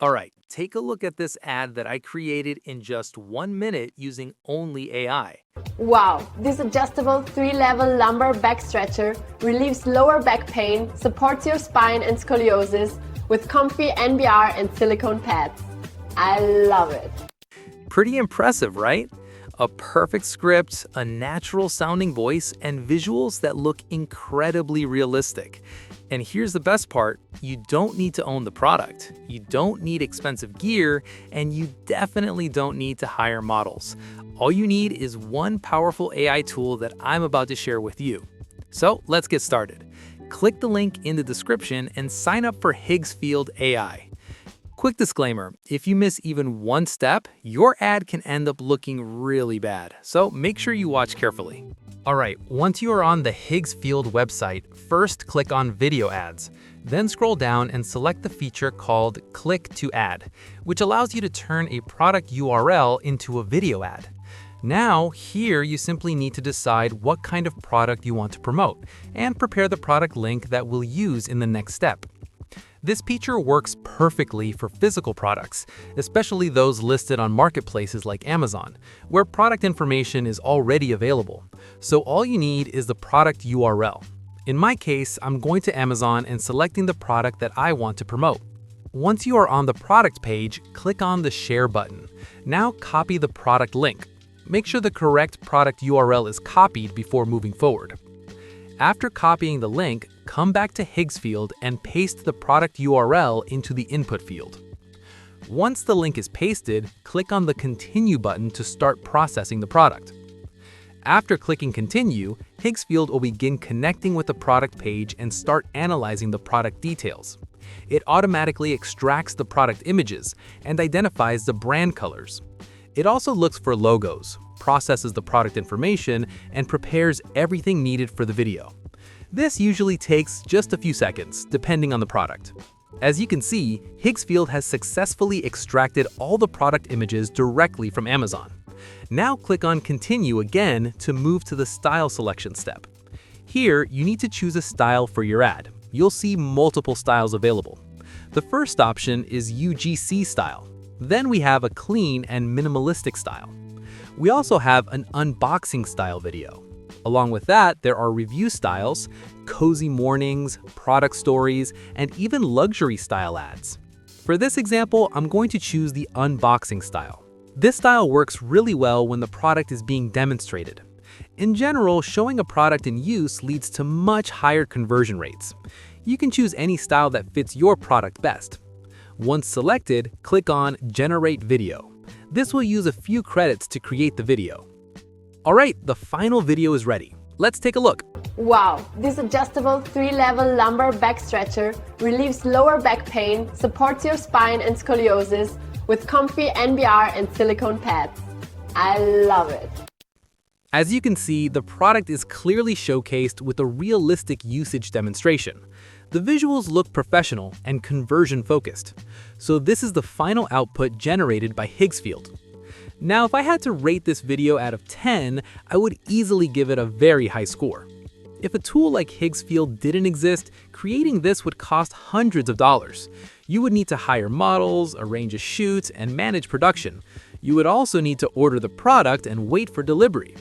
All right, take a look at this ad that I created in just 1 minute using only AI. Wow, this adjustable 3-level lumbar back stretcher relieves lower back pain, supports your spine and scoliosis with comfy NBR and silicone pads. I love it. Pretty impressive, right? A perfect script, a natural sounding voice, and visuals that look incredibly realistic. And here's the best part, you don't need to own the product, you don't need expensive gear, and you definitely don't need to hire models. All you need is one powerful AI tool that I'm about to share with you. So let's get started. Click the link in the description and sign up for Higgsfield AI. Quick disclaimer, if you miss even one step, your ad can end up looking really bad, so make sure you watch carefully. All right, once you are on the Higgsfield website, first click on Video Ads. Then scroll down and select the feature called Click to Ad, which allows you to turn a product URL into a video ad. Now, here you simply need to decide what kind of product you want to promote and prepare the product link that we'll use in the next step. This feature works perfectly for physical products, especially those listed on marketplaces like Amazon, where product information is already available. So all you need is the product URL. In my case, I'm going to Amazon and selecting the product that I want to promote. Once you are on the product page, click on the Share button. Now copy the product link. Make sure the correct product URL is copied before moving forward. After copying the link, come back to Higgsfield and paste the product URL into the input field. Once the link is pasted, click on the Continue button to start processing the product. After clicking Continue, Higgsfield will begin connecting with the product page and start analyzing the product details. It automatically extracts the product images and identifies the brand colors. It also looks for logos, processes the product information, and prepares everything needed for the video. This usually takes just a few seconds, depending on the product. As you can see, Higgsfield has successfully extracted all the product images directly from Amazon. Now click on Continue again to move to the Style selection step. Here, you need to choose a style for your ad. You'll see multiple styles available. The first option is UGC style. Then we have a clean and minimalistic style. We also have an unboxing style video. Along with that, there are review styles, cozy mornings, product stories, and even luxury style ads. For this example, I'm going to choose the unboxing style. This style works really well when the product is being demonstrated. In general, showing a product in use leads to much higher conversion rates. You can choose any style that fits your product best. Once selected, click on Generate Video. This will use a few credits to create the video. All right, the final video is ready. Let's take a look. Wow, this adjustable 3-level lumbar back stretcher relieves lower back pain, supports your spine and scoliosis with comfy NBR and silicone pads. I love it. As you can see, the product is clearly showcased with a realistic usage demonstration. The visuals look professional and conversion-focused. So this is the final output generated by Higgsfield. Now, if I had to rate this video out of 10, I would easily give it a very high score. If a tool like Higgsfield didn't exist, creating this would cost hundreds of dollars. You would need to hire models, arrange a shoot, and manage production. You would also need to order the product and wait for delivery.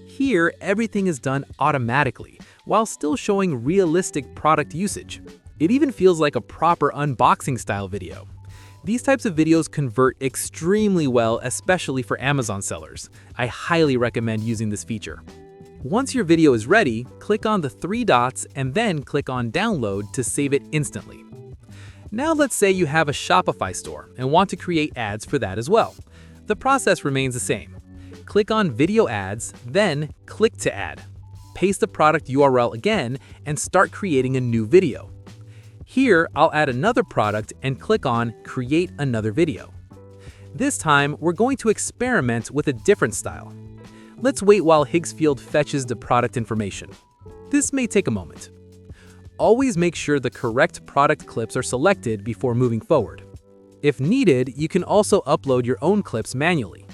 Here, everything is done automatically, while still showing realistic product usage. It even feels like a proper unboxing style video. These types of videos convert extremely well, especially for Amazon sellers. I highly recommend using this feature. Once your video is ready, click on the 3 dots and then click on Download to save it instantly. Now let's say you have a Shopify store and want to create ads for that as well. The process remains the same. Click on Video Ads, then Click to Add. Paste the product URL again and start creating a new video. Here, I'll add another product and click on Create another video. This time, we're going to experiment with a different style. Let's wait while Higgsfield fetches the product information. This may take a moment. Always make sure the correct product clips are selected before moving forward. If needed, you can also upload your own clips manually.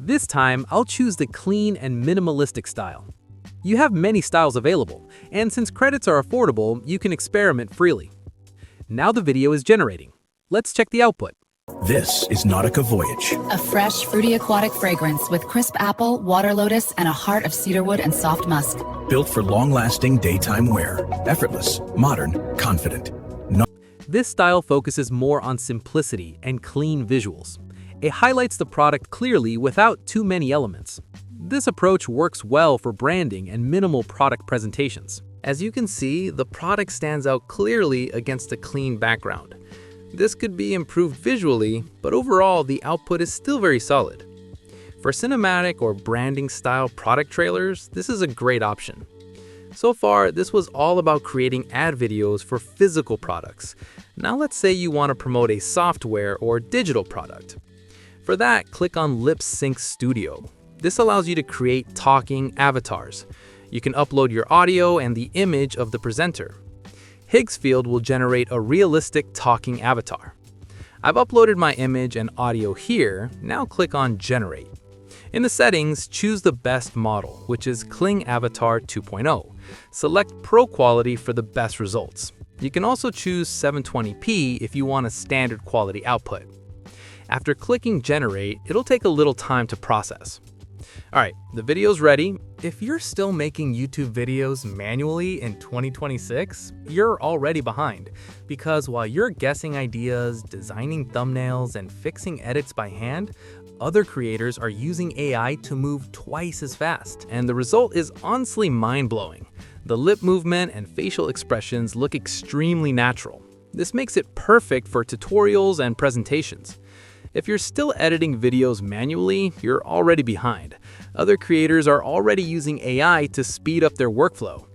This time, I'll choose the clean and minimalistic style. You have many styles available, and since credits are affordable, you can experiment freely. Now the video is generating. Let's check the output. This is Nautica Voyage. A fresh, fruity aquatic fragrance with crisp apple, water lotus, and a heart of cedarwood and soft musk. Built for long-lasting daytime wear. Effortless, modern, confident. This style focuses more on simplicity and clean visuals. It highlights the product clearly without too many elements. This approach works well for branding and minimal product presentations. As you can see, the product stands out clearly against a clean background. This could be improved visually, but overall the output is still very solid. For cinematic or branding style product trailers, this is a great option. So far, this was all about creating ad videos for physical products. Now let's say you want to promote a software or digital product. For that, click on Lip Sync Studio. This allows you to create talking avatars. You can upload your audio and the image of the presenter. Higgsfield will generate a realistic talking avatar. I've uploaded my image and audio here. Now click on Generate. In the settings, choose the best model, which is Kling Avatar 2.0. Select Pro Quality for the best results. You can also choose 720p if you want a standard quality output. After clicking Generate, it'll take a little time to process. Alright, the video's ready. If you're still making YouTube videos manually in 2026, you're already behind. Because while you're guessing ideas, designing thumbnails, and fixing edits by hand, other creators are using AI to move twice as fast. And the result is honestly mind-blowing. The lip movement and facial expressions look extremely natural. This makes it perfect for tutorials and presentations. If you're still editing videos manually, you're already behind. Other creators are already using AI to speed up their workflow.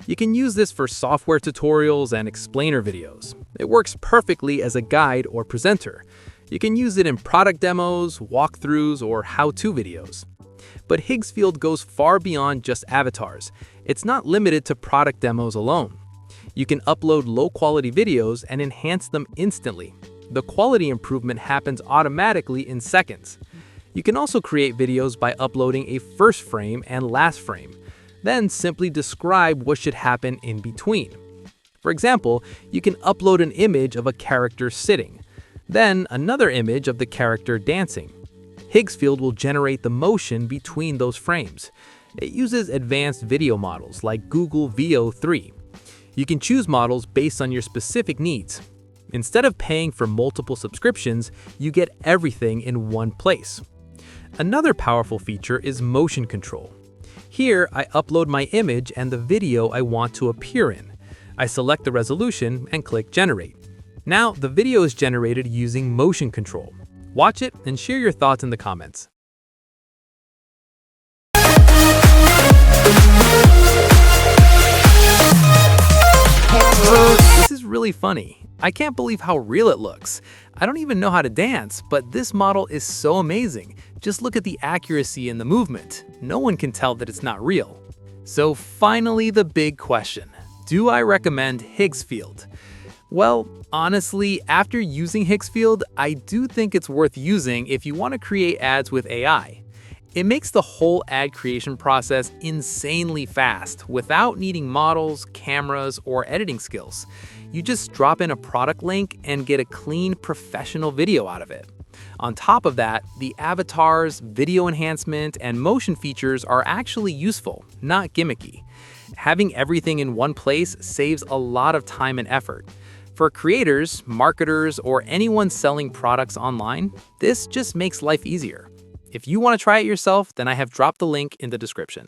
You can use this for software tutorials and explainer videos. It works perfectly as a guide or presenter. You can use it in product demos, walkthroughs, or how-to videos. But Higgsfield goes far beyond just avatars. It's not limited to product demos alone. You can upload low-quality videos and enhance them instantly. The quality improvement happens automatically in seconds. You can also create videos by uploading a first frame and last frame, then simply describe what should happen in between. For example, you can upload an image of a character sitting, then another image of the character dancing. Higgsfield will generate the motion between those frames. It uses advanced video models like Google VO3. You can choose models based on your specific needs. Instead of paying for multiple subscriptions, you get everything in one place. Another powerful feature is motion control. Here, I upload my image and the video I want to appear in. I select the resolution and click Generate. Now, the video is generated using motion control. Watch it and share your thoughts in the comments. This is really funny. I can't believe how real it looks. I don't even know how to dance, but this model is so amazing. Just look at the accuracy in the movement. No one can tell that it's not real. So finally, the big question. Do I recommend Higgsfield? Well, honestly, after using Higgsfield, I do think it's worth using if you want to create ads with AI. It makes the whole ad creation process insanely fast without needing models, cameras, or editing skills. You just drop in a product link and get a clean, professional video out of it. On top of that, the avatars, video enhancement, and motion features are actually useful, not gimmicky. Having everything in one place saves a lot of time and effort. For creators, marketers, or anyone selling products online, this just makes life easier. If you want to try it yourself, then I have dropped the link in the description.